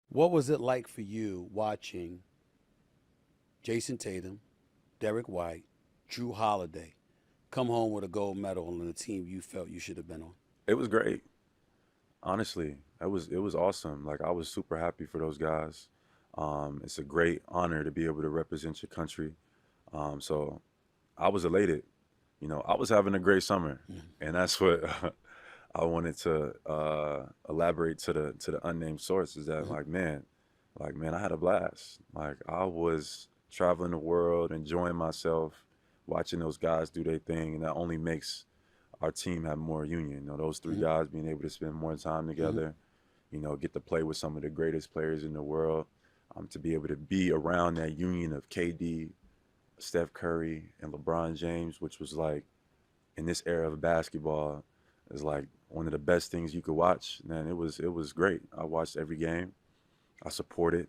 What was it like for you watching Jayson Tatum, Derek White, Drew Holiday come home with a gold medal on the team you felt you should have been on? It was great. Honestly, it was awesome. Like I was super happy for those guys. It's a great honor to be able to represent your country. So I was elated. I was having a great summer, and that's what I wanted to elaborate to the unnamed source is that like man, I had a blast. Like I was traveling the world, enjoying myself, watching those guys do their thing, and that only makes our team have more union. Those three Mm-hmm. guys being able to spend more time Mm-hmm. together, get to play with some of the greatest players in the world, to be able to be around that union of KD, Steph Curry, and LeBron James, which was like in this era of basketball, is like one of the best things you could watch. Man, it was great. I watched every game. I supported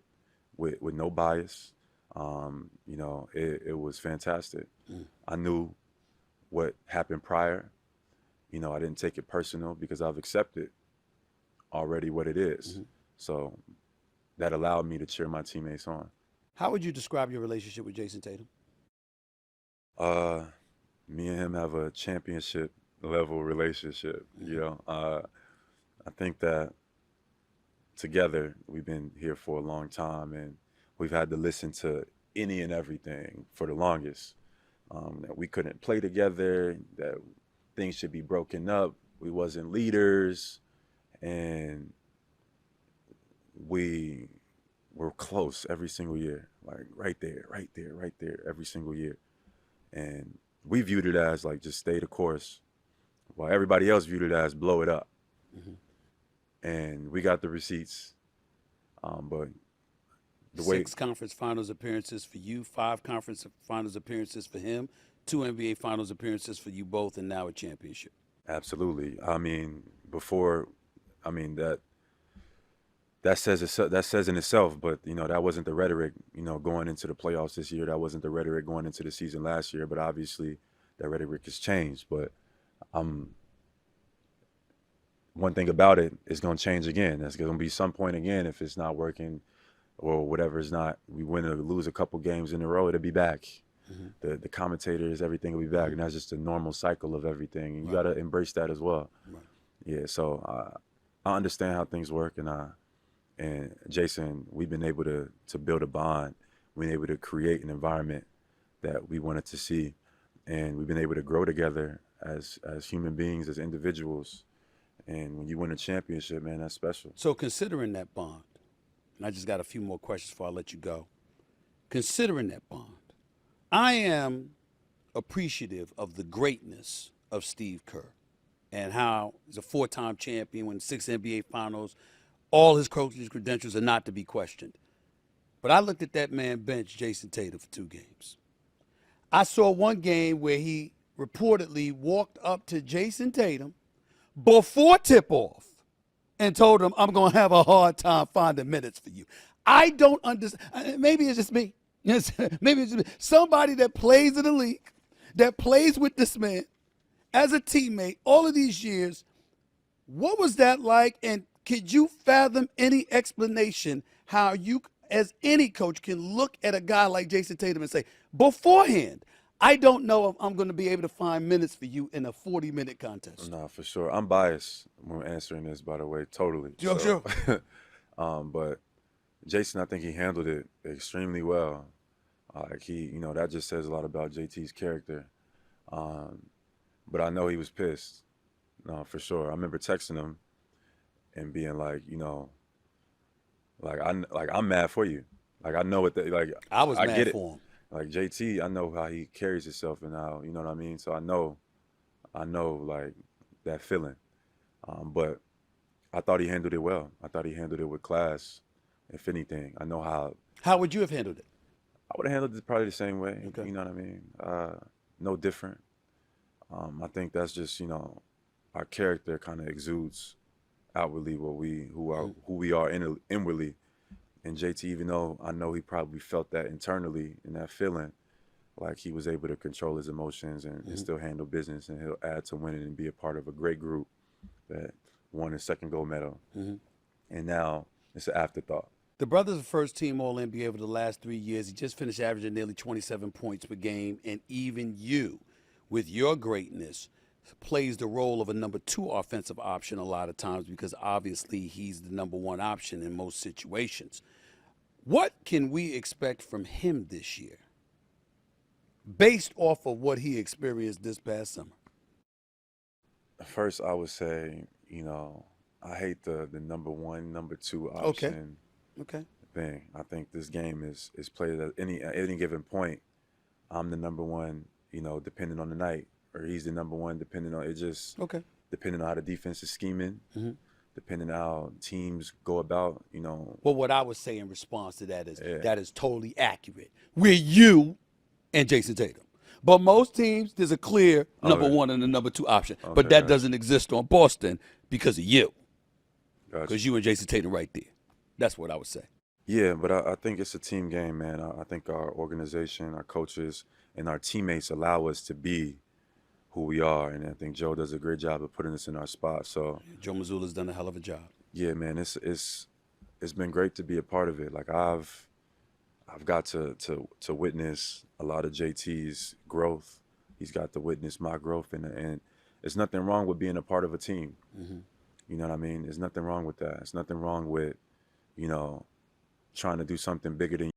with no bias. It was fantastic. Mm-hmm. I knew what happened prior. I didn't take it personal because I've accepted already what it is. Mm-hmm. So that allowed me to cheer my teammates on. How would you describe your relationship with Jayson Tatum? Uh, Me and him have a championship level relationship. Mm-hmm. I think that together we've been here for a long time and we've had to listen to any and everything for the longest. That we couldn't play together, that things should be broken up. We wasn't leaders, and we were close every single year, like right there, right there, right there, every single year. And we viewed it as like just stay the course, while everybody else viewed it as blow it up. Mm-hmm. And we got the receipts, but the way 6 conference finals appearances for you, 5 conference finals appearances for him, 2 NBA finals appearances for you both, and now a championship. absolutely, I mean, before, I mean that says in itself. But that wasn't the rhetoric. Going into the playoffs this year, that wasn't the rhetoric going into the season last year. But obviously, that rhetoric has changed. But um, one thing about it is going to change again. There's going to be some point again if it's not working or whatever is not. We win or lose a couple games in a row, it'll be back. Mm-hmm. The commentators, everything will be back, Mm-hmm. and that's just a normal cycle of everything. And you Right. got to embrace that as well. Right. Yeah. So I understand how things work, and Jayson, we've been able to build a bond. We've been able to create an environment that we wanted to see, and we've been able to grow together as human beings, as individuals. And when you win a championship, man, that's special. So, considering that bond, and I just got a few more questions before I let you go. Considering that bond, I am appreciative of the greatness of Steve Kerr and how he's a 4 time champion, won 6 NBA finals. All his coaching credentials are not to be questioned. But I looked at that man bench Jayson Tatum for 2 games. I saw one game where he reportedly walked up to Jayson Tatum before tip off and told him, I'm going to have a hard time finding minutes for you. I don't understand. Maybe it's just me. Yes, maybe it's just me. Somebody that plays in the league, that plays with this man as a teammate all of these years. What was that like? And could you fathom any explanation how you, as any coach, can look at a guy like Jayson Tatum and say, beforehand, I don't know if I'm going to be able to find minutes for you in a 40-minute contest? Nah, for sure. I'm biased when answering this, by the way, totally. Sure, So, sure. but Jayson, I think he handled it extremely well. Like that just says a lot about JT's character. Um, but I know he was pissed. No, for sure. I remember texting him and being like, like I'm mad for you. Like I know what like I was I mad get it. for him. Like JT, I know how he carries himself and how you know what I mean. So I know like that feeling. But I thought he handled it well. I thought he handled it with class. If anything, I know how How would you have handled it? I would have handled it probably the same way. Okay. You know what I mean? No different. I think that's just our character kind of exudes outwardly what we who we are inwardly. And JT, even though I know he probably felt that internally in that feeling, like he was able to control his emotions and Mm-hmm. still handle business, and he'll add to winning and be a part of a great group that won his second gold medal. Mm-hmm. And now it's an afterthought. The brother's a first-team All-NBA over the last 3 years. He just finished averaging nearly 27 points per game, and even you, with your greatness, plays the role of a number 2 offensive option a lot of times because obviously he's the number 1 option in most situations. What can we expect from him this year based off of what he experienced this past summer? First, I would say, I hate the number 1, number 2 Okay. option Okay. thing. I think this game is played at any given point. I'm the number 1, depending on the night, or he's the number 1 depending on it. Just Okay. depending on how the defense is scheming, Mhm. depending on how teams go about. Well, what I would say in response to that is Yeah. that is totally accurate. We're you and Jayson Tatum. But most teams, there's a clear number Okay. 1 and a number 2 option. Okay, But that gotcha. doesn't exist on Boston because of you. Gotcha. Because you and Jayson Tatum right there. That's what I would say. Yeah, but I think it's a team game, man. I think our organization, our coaches, and our teammates allow us to be who we are, and I think Joe does a great job of putting us in our spot. So Joe Mazzulla's done a hell of a job. yeah, man, it's been great to be a part of it. Like I've got to witness a lot of JT's growth. He's got to witness my growth, and there's nothing wrong with being a part of a team. Mhm. You know what I mean? There's nothing wrong with that. There's nothing wrong with, trying to do something bigger than